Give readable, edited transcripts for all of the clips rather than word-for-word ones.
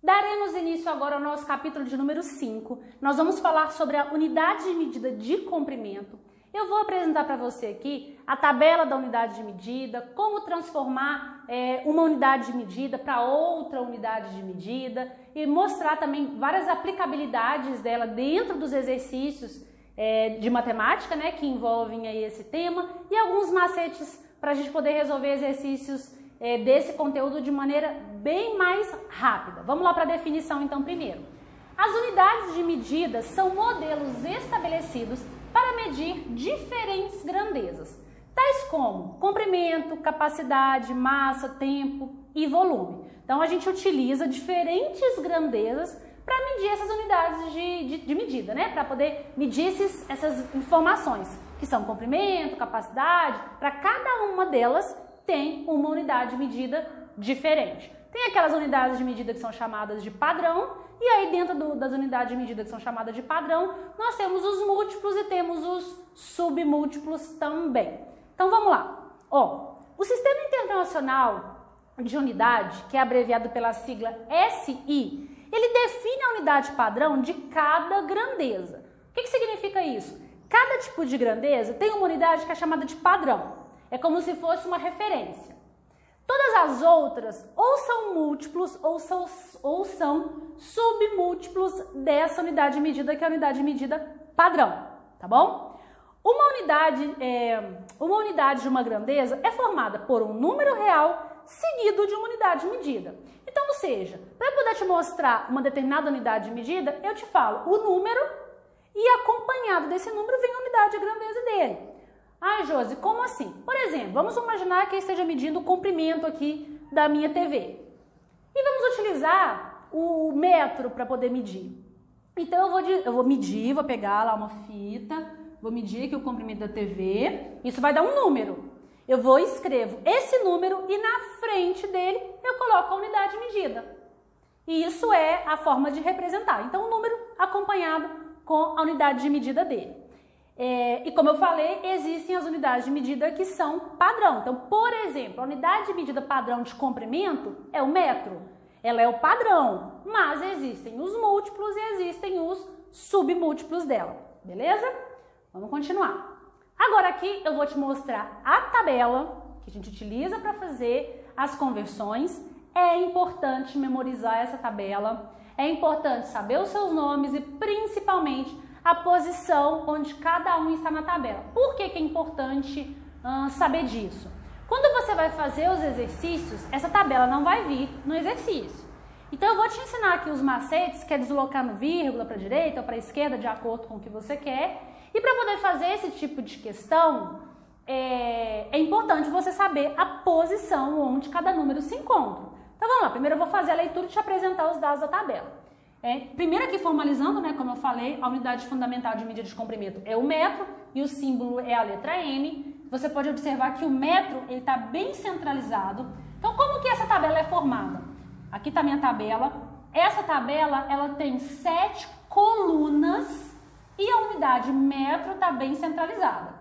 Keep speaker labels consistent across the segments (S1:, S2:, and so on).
S1: Daremos início agora ao nosso capítulo de número 5. Nós vamos falar sobre a unidade de medida de comprimento. Eu vou apresentar para você aqui a tabela da unidade de medida, como transformar uma unidade de medida para outra unidade de medida e mostrar também várias aplicabilidades dela dentro dos exercícios de matemática, né, que envolvem aí esse tema, e alguns macetes para a gente poder resolver exercícios desse conteúdo de maneira bem mais rápida. Vamos lá para a definição então primeiro. As unidades de medida são modelos estabelecidos para medir diferentes grandezas, tais como comprimento, capacidade, massa, tempo e volume. Então a gente utiliza diferentes grandezas para medir essas unidades de medida, né? Para poder medir essas informações, que são comprimento, capacidade. Para cada uma delas tem uma unidade de medida diferente. Tem aquelas unidades de medida que são chamadas de padrão, e aí dentro das unidades de medida que são chamadas de padrão, nós temos os múltiplos e temos os submúltiplos também. Então vamos lá. O Sistema Internacional de Unidade, que é abreviado pela sigla SI, ele define a unidade padrão de cada grandeza. O que significa isso? Cada tipo de grandeza tem uma unidade que é chamada de padrão. É como se fosse uma referência. Todas as outras ou são múltiplos ou são submúltiplos dessa unidade de medida, que é a unidade de medida padrão, tá bom? Uma unidade de uma grandeza é formada por um número real seguido de uma unidade de medida. Então, ou seja, para eu poder te mostrar uma determinada unidade de medida, eu te falo o número e acompanhado desse número vem a unidade de grandeza dele. Ai, Josi, como assim? Por exemplo, vamos imaginar que eu esteja medindo o comprimento aqui da minha TV. E vamos utilizar o metro para poder medir. Então eu vou medir, vou pegar lá uma fita, vou medir aqui o comprimento da TV. Isso vai dar um número. Eu escrevo esse número e na frente dele eu coloco a unidade de medida. E isso é a forma de representar. Então o número acompanhado com a unidade de medida dele. E como eu falei, existem as unidades de medida que são padrão. Então, por exemplo, a unidade de medida padrão de comprimento é o metro. Ela é o padrão, mas existem os múltiplos e existem os submúltiplos dela. Beleza? Vamos continuar. Agora aqui eu vou te mostrar a tabela que a gente utiliza para fazer as conversões. É importante memorizar essa tabela. É importante saber os seus nomes e principalmente a posição onde cada um está na tabela. Por que é importante saber disso? Quando você vai fazer os exercícios, essa tabela não vai vir no exercício. Então eu vou te ensinar aqui os macetes, que é deslocar no vírgula para a direita ou para a esquerda, de acordo com o que você quer. E para poder fazer esse tipo de questão, é importante você saber a posição onde cada número se encontra. Então vamos lá, primeiro eu vou fazer a leitura e te apresentar os dados da tabela. Primeiro aqui formalizando, né, como eu falei, a unidade fundamental de medida de comprimento é o metro e o símbolo é a letra M. Você pode observar que o metro está bem centralizado. Então, como que essa tabela é formada? Aqui está a minha tabela. Essa tabela ela tem 7 colunas e a unidade metro está bem centralizada.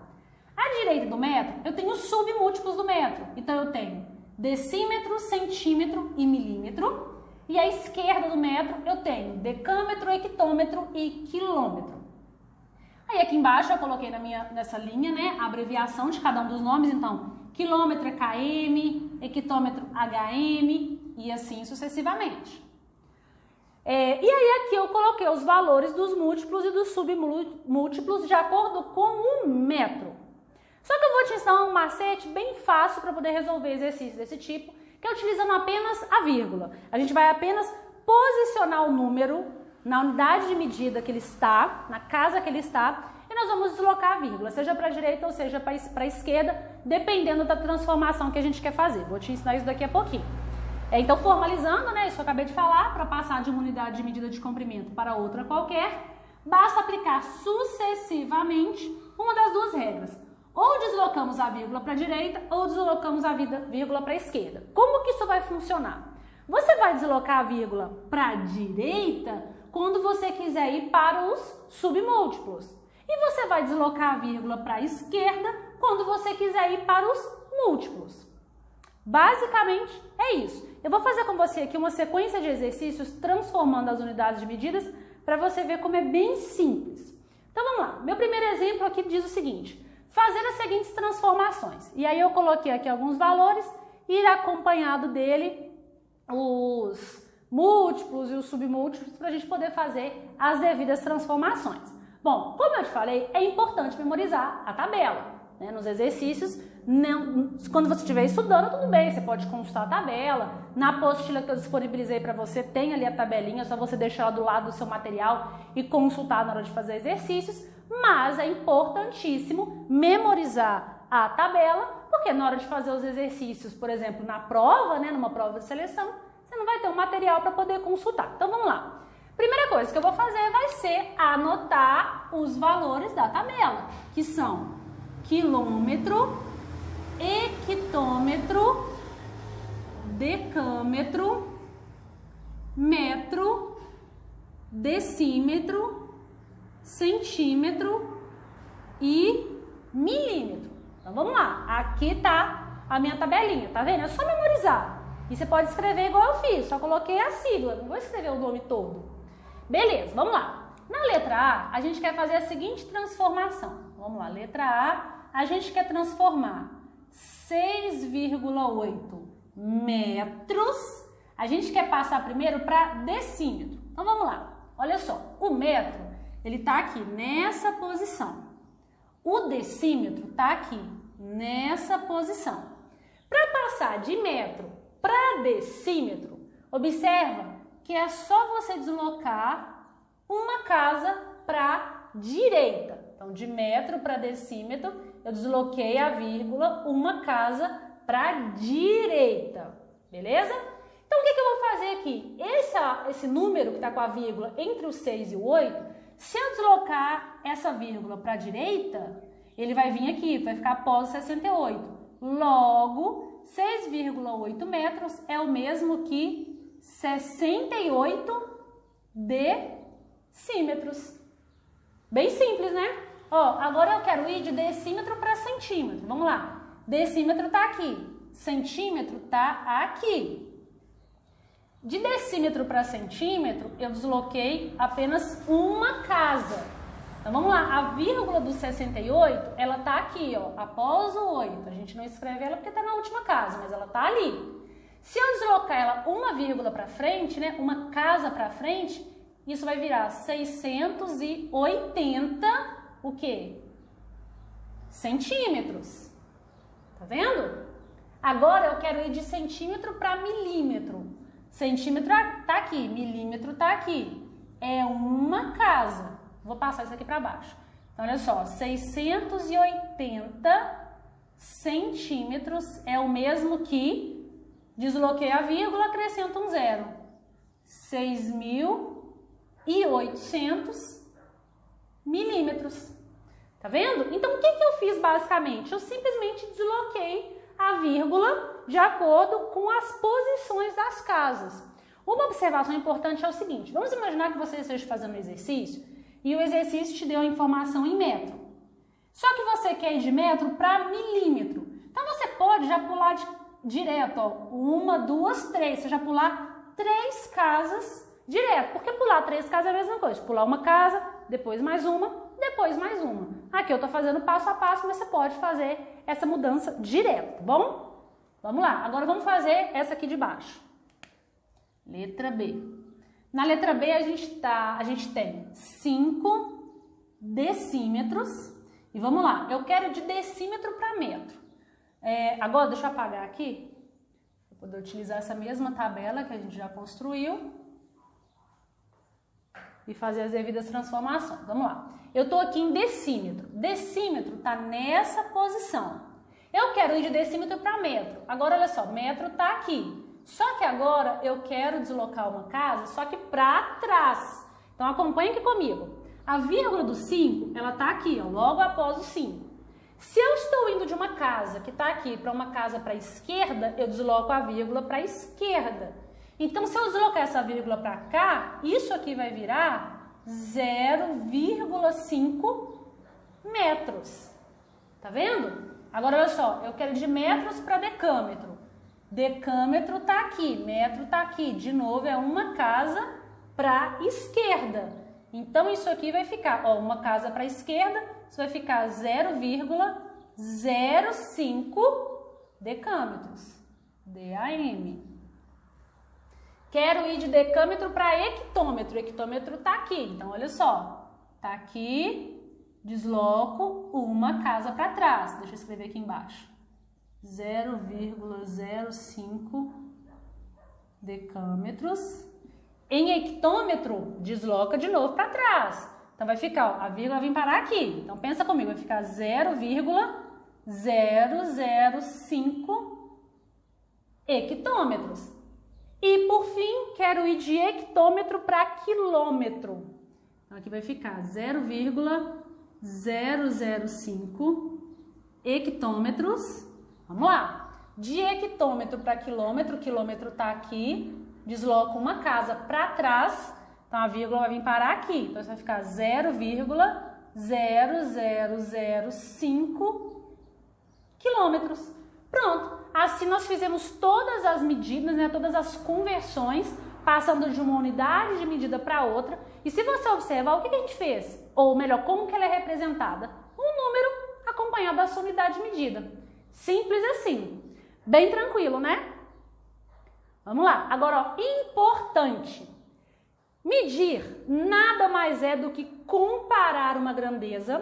S1: À direita do metro, eu tenho os submúltiplos do metro. Então, eu tenho decímetro, centímetro e milímetro. E à esquerda do metro eu tenho decâmetro, hectômetro e quilômetro. Aí aqui embaixo eu coloquei nessa linha, né, a abreviação de cada um dos nomes. Então, quilômetro é KM, hectômetro HM e assim sucessivamente. E aí aqui eu coloquei os valores dos múltiplos e dos submúltiplos de acordo com o metro. Só que eu vou te ensinar um macete bem fácil para poder resolver exercícios desse tipo, que é utilizando apenas a vírgula. A gente vai apenas posicionar o número na unidade de medida que ele está, na casa que ele está, e nós vamos deslocar a vírgula, seja para a direita ou seja para a esquerda, dependendo da transformação que a gente quer fazer. Vou te ensinar isso daqui a pouquinho. Então, formalizando, né, isso que eu acabei de falar, para passar de uma unidade de medida de comprimento para outra qualquer, basta aplicar sucessivamente uma das duas regras. Ou deslocamos a vírgula para a direita ou deslocamos a vírgula para a esquerda. Como que isso vai funcionar? Você vai deslocar a vírgula para a direita quando você quiser ir para os submúltiplos. E você vai deslocar a vírgula para a esquerda quando você quiser ir para os múltiplos. Basicamente é isso. Eu vou fazer com você aqui uma sequência de exercícios transformando as unidades de medidas para você ver como é bem simples. Então vamos lá. Meu primeiro exemplo aqui diz o seguinte: fazer as seguintes transformações. E aí eu coloquei aqui alguns valores e acompanhado dele os múltiplos e os submúltiplos para a gente poder fazer as devidas transformações. Bom, como eu te falei, é importante memorizar a tabela, né? Nos exercícios, quando você estiver estudando, tudo bem, você pode consultar a tabela. Na apostila que eu disponibilizei para você, tem ali a tabelinha, é só você deixar ela do lado do seu material e consultar na hora de fazer exercícios, mas é importantíssimo memorizar a tabela, porque na hora de fazer os exercícios, por exemplo, na prova, né, numa prova de seleção, você não vai ter um material para poder consultar. Então vamos lá. Primeira coisa que eu vou fazer vai ser anotar os valores da tabela, que são quilômetro, hectômetro, decâmetro, metro, decímetro, centímetro e milímetro. Então vamos lá, aqui tá a minha tabelinha, tá vendo? É só memorizar. E você pode escrever igual eu fiz, só coloquei a sigla, não vou escrever o nome todo. Beleza, vamos lá. Na letra A, a gente quer fazer a seguinte transformação. Vamos lá, letra A gente quer transformar 6,8 metros. A gente quer passar primeiro para decímetro. Então vamos lá, olha só, o metro, ele tá aqui nessa posição. O decímetro tá aqui nessa posição. Para passar de metro para decímetro, observa que é só você deslocar uma casa para a direita. Então, de metro para decímetro, eu desloquei a vírgula, uma casa para a direita, beleza? Então, o que eu vou fazer aqui? Esse número que está com a vírgula entre o 6 e o 8, se eu deslocar essa vírgula para a direita, ele vai vir aqui, vai ficar após o 68. Logo, 6,8 metros é o mesmo que 68 decímetros. Bem simples, né? Ó, agora eu quero ir de decímetro para centímetro. Vamos lá. Decímetro tá aqui, centímetro tá aqui. De decímetro para centímetro, eu desloquei apenas uma casa. Então vamos lá, a vírgula do 68, ela tá aqui, ó, após o 8. A gente não escreve ela porque tá na última casa, mas ela tá ali. Se eu deslocar ela uma vírgula para frente, né, uma casa para frente, isso vai virar 680, o quê? Centímetros. Tá vendo? Agora eu quero ir de centímetro para milímetro. Centímetro tá aqui, milímetro tá aqui. É uma casa. Vou passar isso aqui para baixo. Então, olha só, 680 centímetros é o mesmo que, desloquei a vírgula, acrescento um zero. 6.800 milímetros. Tá vendo? Então, o que eu fiz basicamente? Eu simplesmente desloquei a vírgula de acordo com as posições das casas. Uma observação importante é o seguinte: vamos imaginar que você esteja fazendo um exercício e o exercício te deu a informação em metro. Só que você quer ir de metro para milímetro. Então você pode já pular direto, ó, 1, 2, 3. Você já pular 3 casas direto. Porque pular 3 casas é a mesma coisa. Pular uma casa, depois mais uma, depois mais uma. Aqui eu estou fazendo passo a passo, mas você pode fazer essa mudança direto, tá bom? Vamos lá, agora vamos fazer essa aqui de baixo. Letra B. Na letra B a gente tem 5 decímetros. E vamos lá, eu quero de decímetro para metro. Agora deixa eu apagar aqui, para poder utilizar essa mesma tabela que a gente já construiu e fazer as devidas transformações. Vamos lá, eu estou aqui em decímetro. Decímetro está nessa posição. Eu quero ir de decímetro para metro. Agora olha só, metro está aqui. Só que agora eu quero deslocar uma casa, só que para trás. Então acompanha aqui comigo. A vírgula do 5, ela tá aqui, ó, logo após o 5. Se eu estou indo de uma casa que está aqui para uma casa para a esquerda, eu desloco a vírgula para a esquerda. Então, se eu deslocar essa vírgula para cá, isso aqui vai virar 0,5 metros. Tá vendo? Agora, olha só, eu quero de metros para decâmetro. decâmetro tá aqui, metro tá aqui. De novo, é uma casa para a esquerda. Então, isso aqui vai ficar, ó, uma casa para a esquerda, isso vai ficar 0,05 decâmetros, DAM. Quero ir de decâmetro para hectômetro, o hectômetro tá aqui. Então, olha só, tá aqui, desloco uma casa para trás. Deixa eu escrever aqui embaixo. 0,05 decâmetros. Em hectômetro, desloca de novo para trás. Então, vai ficar, ó, a vírgula vai vir parar aqui. Então, pensa comigo, vai ficar 0,005 hectômetros. E, por fim, quero ir de hectômetro para quilômetro. Então, aqui vai ficar 0,005 hectômetros. Vamos lá. De hectômetro para quilômetro, o quilômetro está aqui. Desloco uma casa para trás. Então, a vírgula vai vir parar aqui. Então, isso vai ficar 0,0005 quilômetros. Pronto. Assim, nós fizemos todas as medidas, né, todas as conversões, passando de uma unidade de medida para outra. E se você observar, o que a gente fez? Ou melhor, como que ela é representada? Um número acompanhado da sua unidade de medida. Simples assim. Bem tranquilo, né? Vamos lá. Agora, ó, importante. Medir nada mais é do que comparar uma grandeza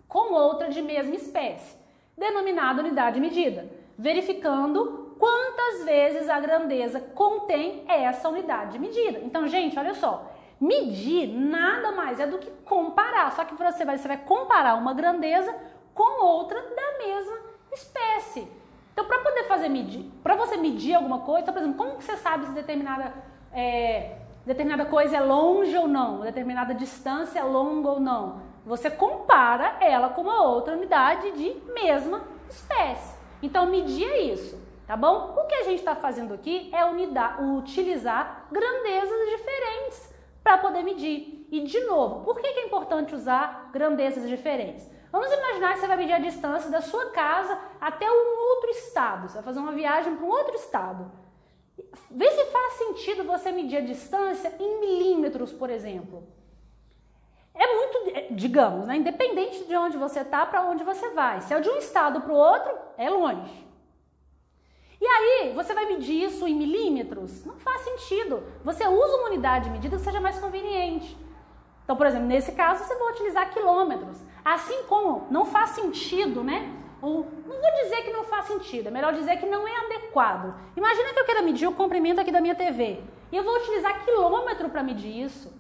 S1: com outra de mesma espécie, denominada unidade de medida, verificando quantas vezes a grandeza contém essa unidade de medida. Então, gente, olha só, medir nada mais é do que comparar, só que você vai comparar uma grandeza com outra da mesma espécie. Então, para poder para você medir alguma coisa, então, por exemplo, como que você sabe se determinada coisa é longe ou não, determinada distância é longa ou não? Você compara ela com uma outra unidade de mesma espécie. Então, medir é isso, tá bom? O que a gente está fazendo aqui é utilizar grandezas diferentes para poder medir. E, de novo, por que é importante usar grandezas diferentes? Vamos imaginar que você vai medir a distância da sua casa até um outro estado. Você vai fazer uma viagem para um outro estado. Vê se faz sentido você medir a distância em milímetros, por exemplo. É muito, digamos, né, independente de onde você está, para onde você vai. Se é de um estado para o outro, é longe. E aí, você vai medir isso em milímetros? Não faz sentido. Você usa uma unidade de medida que seja mais conveniente. Então, por exemplo, nesse caso, você vai utilizar quilômetros. Assim como não faz sentido, né? Ou, não vou dizer que não faz sentido, é melhor dizer que não é adequado. Imagina que eu queira medir o comprimento aqui da minha TV. E eu vou utilizar quilômetro para medir isso.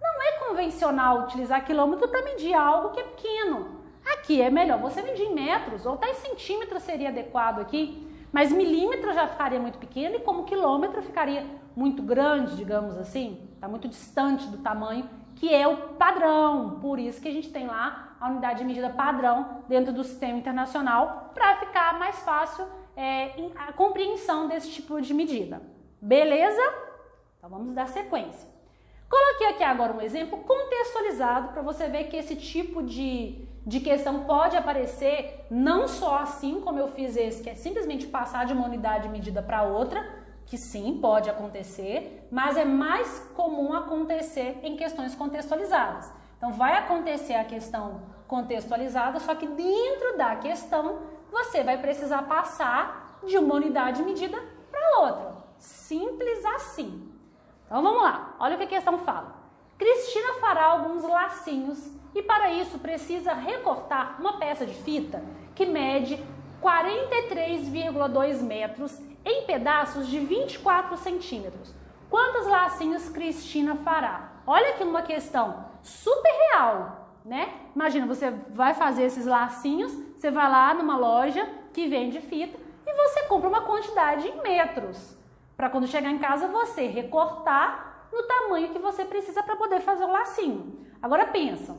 S1: Não é convencional utilizar quilômetro para medir algo que é pequeno. Aqui é melhor você medir em metros, ou até em centímetros seria adequado aqui. Mas milímetro já ficaria muito pequeno e como quilômetro ficaria muito grande, digamos assim. Está muito distante do tamanho que é o padrão. Por isso que a gente tem lá a unidade de medida padrão dentro do sistema internacional para ficar mais fácil a compreensão desse tipo de medida. Beleza? Então vamos dar sequência. Coloquei aqui agora um exemplo contextualizado para você ver que esse tipo de questão pode aparecer não só assim como eu fiz esse, que é simplesmente passar de uma unidade de medida para outra, que sim, pode acontecer, mas é mais comum acontecer em questões contextualizadas. Então, vai acontecer a questão contextualizada, só que dentro da questão, você vai precisar passar de uma unidade de medida para outra. Simples assim. Então, vamos lá. Olha o que a questão fala. Cristina fará alguns lacinhos e, para isso, precisa recortar uma peça de fita que mede 43,2 metros em pedaços de 24 centímetros. Quantos lacinhos Cristina fará? Olha aqui uma questão super real, né? Imagina, você vai fazer esses lacinhos, você vai lá numa loja que vende fita e você compra uma quantidade em metros. Para quando chegar em casa, você recortar no tamanho que você precisa para poder fazer o lacinho. Agora pensa,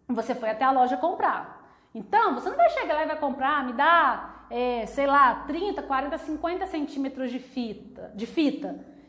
S1: você foi até a loja comprar. Então, você não vai chegar lá e vai comprar, me dá, sei lá, 30, 40, 50 centímetros de fita.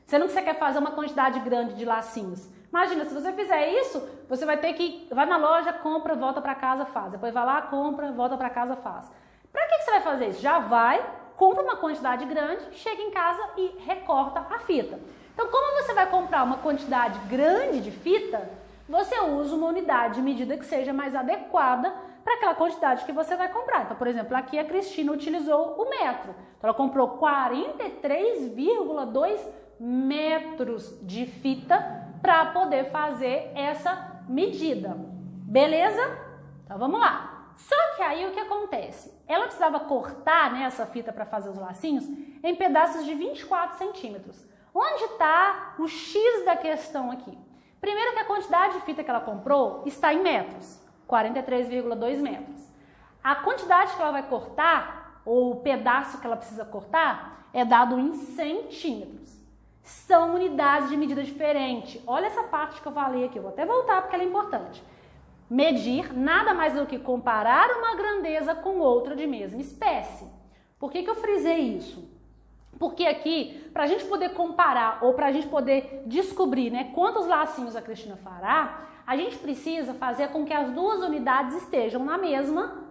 S1: Sendo que você quer fazer uma quantidade grande de lacinhos. Imagina, se você fizer isso, você vai ter que, vai na loja, compra, volta para casa, faz. Depois vai lá, compra, volta para casa, faz. Para que você vai fazer isso? Já vai, compra uma quantidade grande, chega em casa e recorta a fita. Então, como você vai comprar uma quantidade grande de fita, você usa uma unidade de medida que seja mais adequada para aquela quantidade que você vai comprar. Então, por exemplo, aqui a Cristina utilizou o metro. Então, ela comprou 43,2 metros de fita para poder fazer essa medida. Beleza? Então, vamos lá. Só que aí o que acontece? Ela precisava cortar, né, essa fita para fazer os lacinhos em pedaços de 24 centímetros. Onde está o X da questão aqui? Primeiro que a quantidade de fita que ela comprou está em metros, 43,2 metros. A quantidade que ela vai cortar, ou o pedaço que ela precisa cortar, é dado em centímetros. São unidades de medida diferente. Olha essa parte que eu falei aqui, eu vou até voltar porque ela é importante. Medir nada mais do que comparar uma grandeza com outra de mesma espécie. Por que eu frisei isso? Porque aqui, para a gente poder comparar ou para a gente poder descobrir, né, quantos lacinhos a Cristina fará, a gente precisa fazer com que as duas unidades estejam na mesma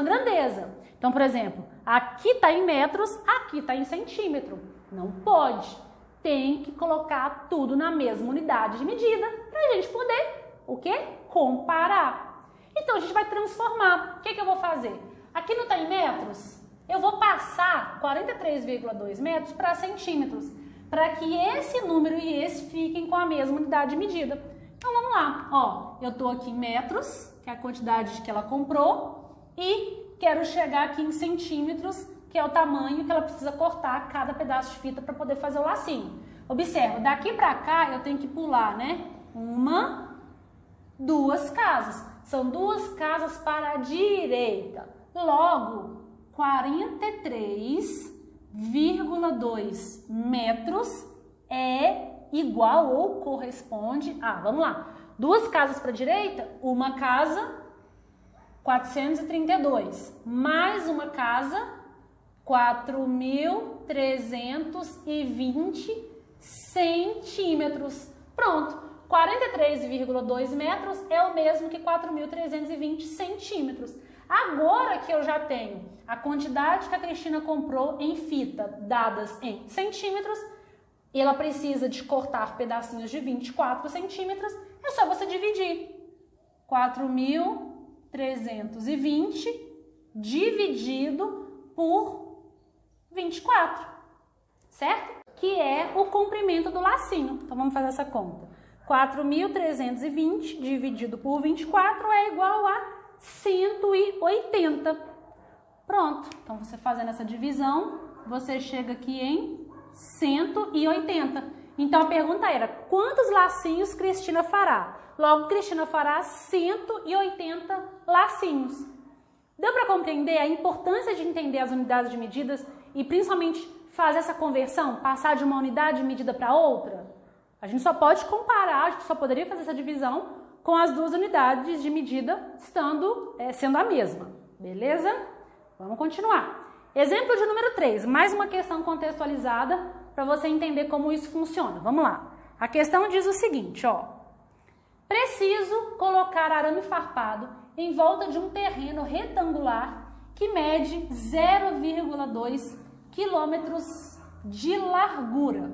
S1: grandeza. Então, por exemplo, aqui está em metros, aqui está em centímetro. Não pode. Tem que colocar tudo na mesma unidade de medida para a gente poder, o quê? Comparar. Então, a gente vai transformar. O que eu vou fazer? Aqui não está em metros? Eu vou passar 43,2 metros para centímetros, para que esse número e esse fiquem com a mesma unidade de medida. Então, vamos lá. Ó, eu estou aqui em metros, que é a quantidade que ela comprou, e quero chegar aqui em centímetros, que é o tamanho que ela precisa cortar cada pedaço de fita para poder fazer o lacinho. Observa, daqui para cá eu tenho que pular, né? Duas casas. São duas casas para a direita. Logo, 43,2 metros é igual ou corresponde a, vamos lá, duas casas para a direita, uma casa 432, mais uma casa 4.320 centímetros. Pronto, 43,2 metros é o mesmo que 4.320 centímetros. Agora que eu já tenho a quantidade que a Cristina comprou em fita dadas em centímetros, e ela precisa de cortar pedacinhos de 24 centímetros, é só você dividir. 4.320 dividido por 24, certo? Que é o comprimento do lacinho. Então vamos fazer essa conta. 4.320 dividido por 24 é igual a 180. Pronto. Então, você fazendo essa divisão, você chega aqui em 180. Então, a pergunta era, quantos lacinhos Cristina fará? Logo, Cristina fará 180 lacinhos. Deu para compreender a importância de entender as unidades de medidas e, principalmente, fazer essa conversão, passar de uma unidade de medida para outra? A gente só pode comparar, a gente só poderia fazer essa divisão com as duas unidades de medida sendo a mesma, beleza? Vamos continuar. Exemplo de número 3, mais uma questão contextualizada para você entender como isso funciona. Vamos lá. A questão diz o seguinte, ó. Preciso colocar arame farpado em volta de um terreno retangular que mede 0,2 quilômetros de largura.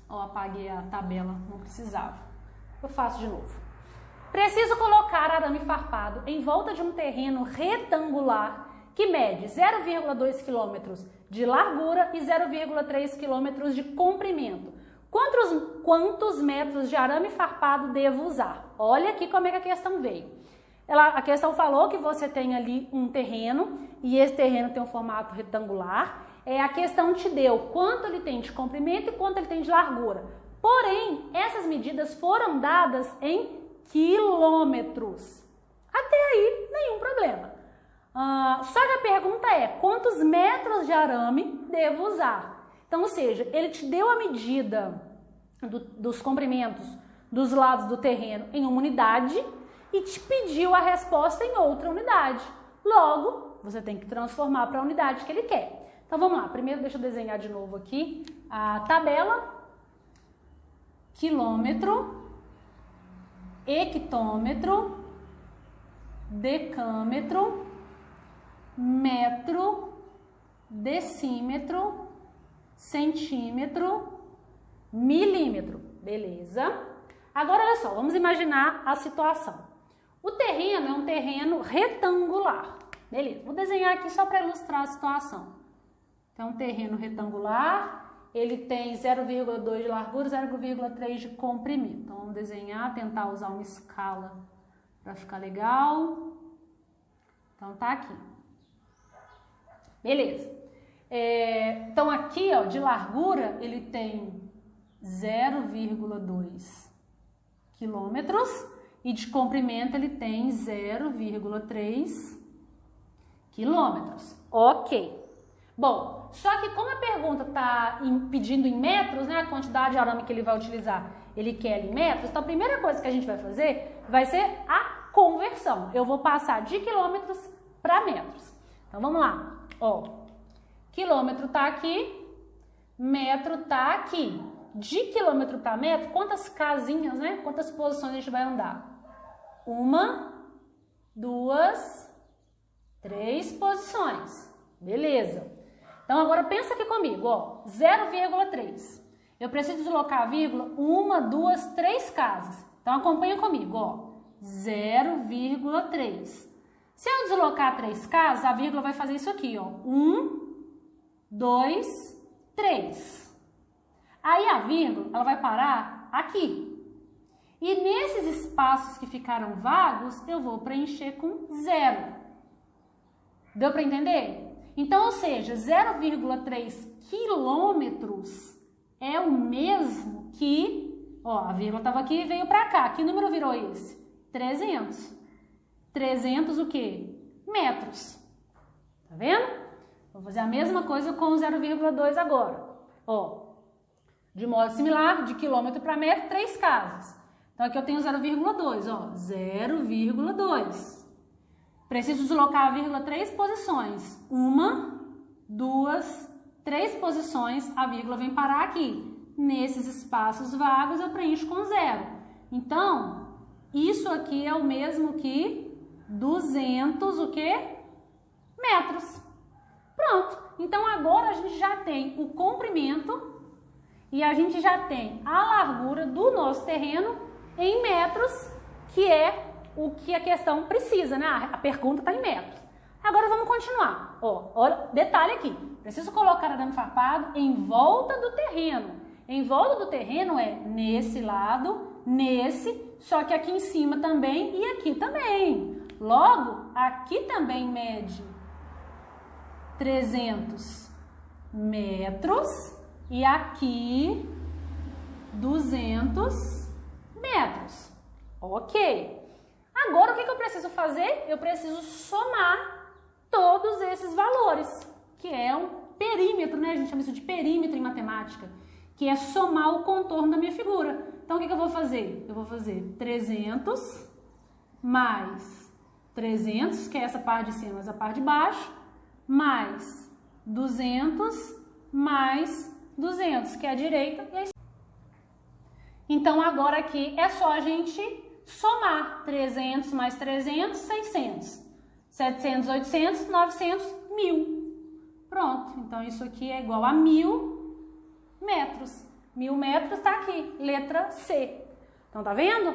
S1: Ó, apaguei a tabela, não precisava. Eu faço de novo. Preciso colocar arame farpado em volta de um terreno retangular que mede 0,2 km de largura e 0,3 km de comprimento. Quantos metros de arame farpado devo usar? Olha aqui como é que a questão veio. A questão falou que você tem ali um terreno e esse terreno tem um formato retangular. A questão te deu quanto ele tem de comprimento e quanto ele tem de largura. Porém, essas medidas foram dadas em quilômetros. Até aí, nenhum problema. Só que a pergunta é, quantos metros de arame devo usar? Então, ou seja, ele te deu a medida dos comprimentos dos lados do terreno em uma unidade e te pediu a resposta em outra unidade. Logo, você tem que transformar para a unidade que ele quer. Então, vamos lá. Primeiro, deixa eu desenhar de novo aqui a tabela. Quilômetro, hectômetro, decâmetro, metro, decímetro, centímetro, milímetro. Beleza? Agora, olha só, vamos imaginar a situação. O terreno é um terreno retangular. Beleza, vou desenhar aqui só para ilustrar a situação. Então, um terreno retangular, ele tem 0,2 de largura, 0,3 de comprimento. Então, vamos desenhar, tentar usar uma escala para ficar legal. Então, tá aqui. Beleza. Então, aqui, ó, de largura, ele tem 0,2 quilômetros e de comprimento ele tem 0,3 quilômetros. Ok. Bom, só que como a pergunta está pedindo em metros, né, a quantidade de arame que ele vai utilizar, ele quer em metros, então a primeira coisa que a gente vai fazer vai ser a conversão. Eu vou passar de quilômetros para metros. Então vamos lá. Ó, quilômetro está aqui, metro está aqui. De quilômetro para metro, quantas casinhas, né? Quantas posições a gente vai andar? 1, 2, 3 posições. Beleza. Então, agora pensa aqui comigo, ó, 0,3. Eu preciso deslocar a vírgula 1, 2, 3 casas. Então, acompanha comigo, ó, 0,3. Se eu deslocar 3 casas, a vírgula vai fazer isso aqui, ó, 1, 2, 3. Aí a vírgula, ela vai parar aqui. E nesses espaços que ficaram vagos, eu vou preencher com 0. Deu para entender? Então, ou seja, 0,3 quilômetros é o mesmo que, ó, a vírgula estava aqui e veio para cá. Que número virou esse? 300. 300 o quê? Metros. Tá vendo? Vou fazer a mesma coisa com o 0,2 agora. Ó, de modo similar, de quilômetro para metro, 3 casas. Então, aqui eu tenho 0,2, ó, 0,2. Preciso deslocar a vírgula 3 posições. 1, 2, 3 posições, a vírgula vem parar aqui. Nesses espaços vagos, eu preencho com 0. Então, isso aqui é o mesmo que 200, o quê? Metros. Pronto. Então, agora a gente já tem o comprimento e a gente já tem a largura do nosso terreno em metros, que é o que a questão precisa, né? A pergunta está em metros. Agora vamos continuar. Ó, olha, detalhe aqui. Preciso colocar arame farpado em volta do terreno. Em volta do terreno é nesse lado, nesse, só que aqui em cima também e aqui também. Logo, aqui também mede 300 metros e aqui 200 metros. Ok. Agora, o que eu preciso fazer? Eu preciso somar todos esses valores, que é um perímetro, né? A gente chama isso de perímetro em matemática, que é somar o contorno da minha figura. Então, o que eu vou fazer? Eu vou fazer 300 mais 300, que é essa parte de cima mais a parte de baixo, mais 200 mais 200, que é a direita e a esquerda. Então, agora aqui é só a gente somar 300 mais 300, 600, 700, 800, 900, 1000. Pronto, então isso aqui é igual a 1000 metros. 1000 metros está aqui, letra C. Então, tá vendo?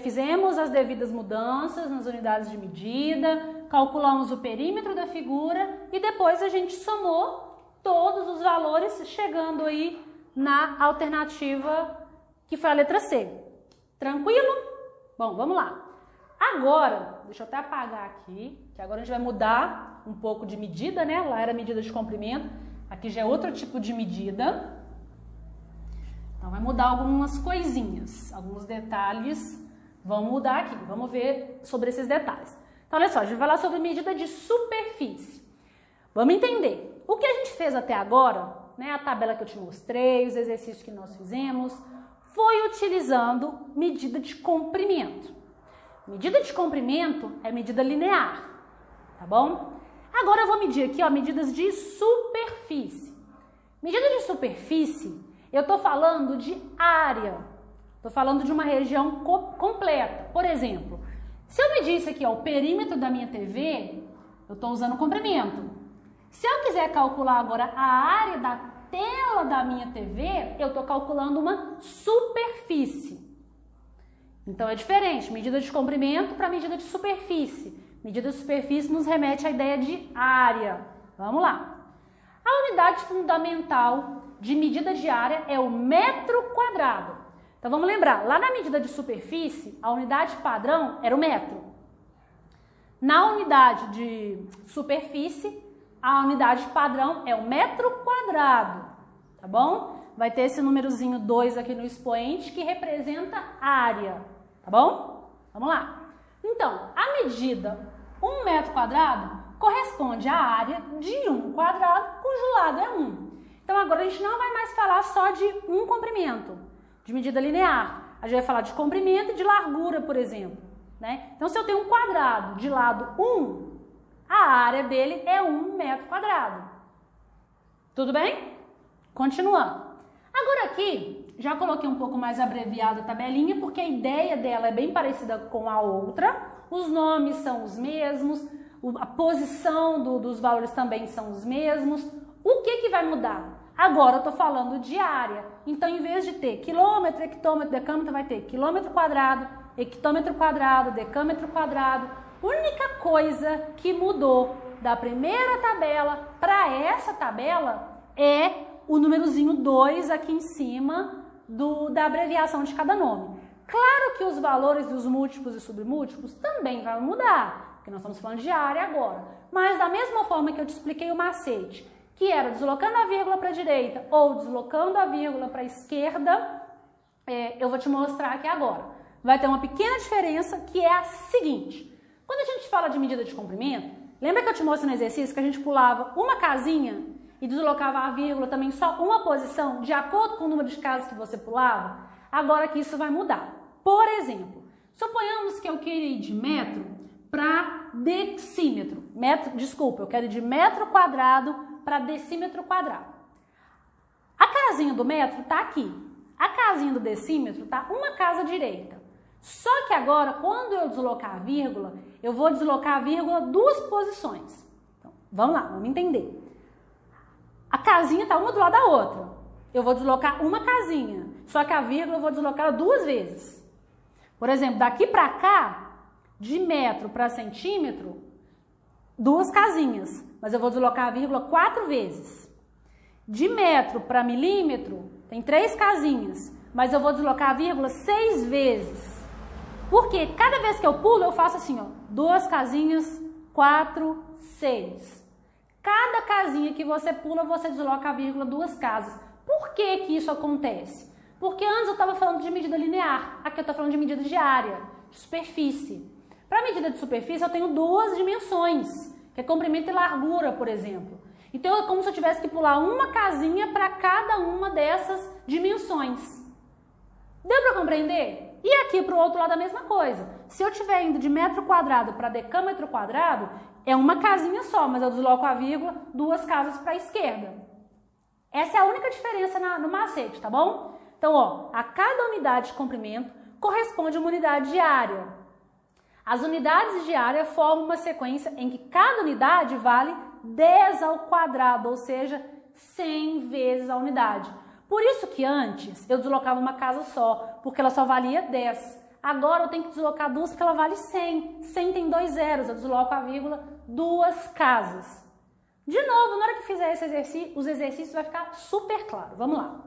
S1: Fizemos as devidas mudanças nas unidades de medida, calculamos o perímetro da figura e depois a gente somou todos os valores, chegando aí na alternativa que foi a letra C. Tranquilo? Bom, vamos lá. Agora, deixa eu até apagar aqui, que agora a gente vai mudar um pouco de medida, né? Lá era medida de comprimento, aqui já é outro tipo de medida. Então, vai mudar algumas coisinhas, alguns detalhes vão mudar aqui. Vamos ver sobre esses detalhes. Então, olha só, a gente vai falar sobre medida de superfície. Vamos entender. O que a gente fez até agora, né? A tabela que eu te mostrei, os exercícios que nós fizemos, foi utilizando medida de comprimento. Medida de comprimento é medida linear, tá bom? Agora eu vou medir aqui, ó, medidas de superfície. Medida de superfície, eu tô falando de área, tô falando de uma região completa. Por exemplo, se eu medisse aqui, ó, o perímetro da minha TV, eu tô usando comprimento. Se eu quiser calcular agora a área da tela da minha TV, eu estou calculando uma superfície. Então é diferente, medida de comprimento para medida de superfície. Medida de superfície nos remete à ideia de área. Vamos lá. A unidade fundamental de medida de área é o metro quadrado. Então vamos lembrar, lá na medida de superfície, a unidade padrão era o metro. Na unidade de superfície, a unidade padrão é o metro quadrado, tá bom? Vai ter esse númerozinho 2 aqui no expoente que representa a área, tá bom? Vamos lá. Então, a medida 1 metro quadrado corresponde à área de 1 quadrado, cujo lado é 1. Então agora a gente não vai mais falar só de um comprimento, de medida linear. A gente vai falar de comprimento e de largura, por exemplo, né? Então se eu tenho um quadrado de lado 1, a área dele é 1 metro quadrado. Tudo bem? Continuando. Agora aqui, já coloquei um pouco mais abreviada a tabelinha, porque a ideia dela é bem parecida com a outra. Os nomes são os mesmos, a posição dos valores também são os mesmos. O que vai mudar? Agora eu estou falando de área. Então, em vez de ter quilômetro, hectômetro, decâmetro, vai ter quilômetro quadrado, hectômetro quadrado, decâmetro quadrado. A única coisa que mudou da primeira tabela para essa tabela é o númerozinho 2 aqui em cima da abreviação de cada nome. Claro que os valores dos múltiplos e submúltiplos também vão mudar, porque nós estamos falando de área agora. Mas da mesma forma que eu te expliquei o macete, que era deslocando a vírgula para a direita ou deslocando a vírgula para a esquerda, eu vou te mostrar aqui agora. Vai ter uma pequena diferença que é a seguinte. Quando a gente fala de medida de comprimento, lembra que eu te mostrei no exercício que a gente pulava uma casinha e deslocava a vírgula também só uma posição, de acordo com o número de casas que você pulava? Agora que isso vai mudar. Por exemplo, suponhamos que eu queira ir de metro para decímetro. Eu quero ir de metro quadrado para decímetro quadrado. A casinha do metro está aqui. A casinha do decímetro está uma casa direita. Só que agora, quando eu deslocar a vírgula, eu vou deslocar a vírgula 2 posições. Então, vamos lá, vamos entender. A casinha está uma do lado da outra. Eu vou deslocar uma casinha, só que a vírgula eu vou deslocar 2 vezes. Por exemplo, daqui para cá, de metro para centímetro, 2 casinhas, mas eu vou deslocar a vírgula 4 vezes. De metro para milímetro, tem 3 casinhas, mas eu vou deslocar a vírgula 6 vezes. Porque cada vez que eu pulo, eu faço assim, ó, 2 casinhas, 4, 6. Cada casinha que você pula, você desloca a vírgula 2 casas. Por que que isso acontece? Porque antes eu estava falando de medida linear, aqui eu estou falando de medida de área, de superfície. Para medida de superfície, eu tenho 2 dimensões, que é comprimento e largura, por exemplo. Então, é como se eu tivesse que pular uma casinha para cada uma dessas dimensões. Deu para compreender? E aqui para o outro lado a mesma coisa. Se eu estiver indo de metro quadrado para decâmetro quadrado, é uma casinha só, mas eu desloco a vírgula 2 casas para a esquerda. Essa é a única diferença no macete, tá bom? Então, ó, a cada unidade de comprimento corresponde a uma unidade de área. As unidades de área formam uma sequência em que cada unidade vale 10 ao quadrado, ou seja, 100 vezes a unidade. Por isso que antes eu deslocava uma casa só, porque ela só valia 10. Agora eu tenho que deslocar 2 porque ela vale 100. 100 tem 2 zeros, eu desloco a vírgula 2 casas. De novo, na hora que fizer esse exercício, os exercícios vai ficar super claro. Vamos lá.